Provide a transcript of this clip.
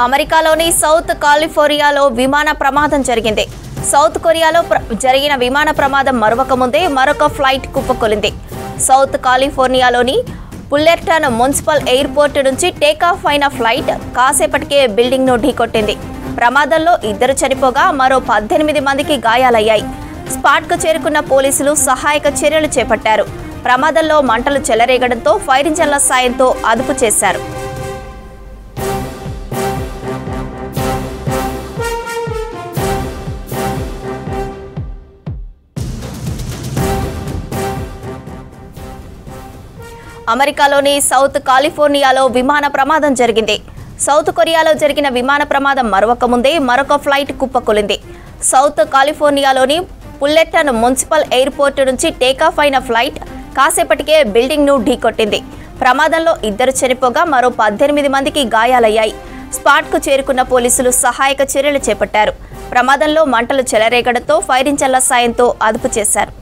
అమెరికాలోని సౌత్ కాలిఫోర్నియాలో విమాన ప్రమాదం జరిగింది. సౌత్ కొరియాలో జరిగిన విమాన ప్రమాదం మరొక ముందే మరొక ఫ్లైట్ కుప్పకూలింది. సౌత్ కాలిఫోర్నియాలోని పుల్లెర్టన్ మున్సిపల్ ఎయిర్పోర్ట్ నుంచి టేకాఫ్ అయిన ఫ్లైట్ కాసేపటికే బిల్డింగ్ను ఢీకొట్టింది. ప్రమాదంలో 2 చనిపోగా మరో 18 మందికి గాయాలయ్యాయి. స్పాట్కు చేరుకున్న పోలీసులు సహాయక చర్యలు చేపట్టారు. ప్రమాదంలో మంటలు చెలరేగడంతో ఫైర్ ఇంజన్ల సాయంతో అదుపు చేశారు. అమెరికాలోని సౌత్ కాలిఫోర్నియాలో విమాన ప్రమాదం జరిగింది. సౌత్ కొరియాలో జరిగిన విమాన ప్రమాదం మరొక ముందే మరొక ఫ్లైట్ కుప్పకూలింది. సౌత్ కాలిఫోర్నియాలోని పుల్లెర్టన్ మున్సిపల్ ఎయిర్పోర్ట్ నుంచి టేకాఫ్ అయిన ఫ్లైట్ కాసేపటికే బిల్డింగ్ను ఢీకొట్టింది. ప్రమాదంలో 2 చనిపోగా మరో 18 మందికి గాయాలయ్యాయి. స్పాట్కు చేరుకున్న పోలీసులు సహాయక చర్యలు చేపట్టారు. ప్రమాదంలో మంటలు చెలరేగడంతో ఫైర్ ఇంజన్ల సాయంతో అదుపు చేశారు.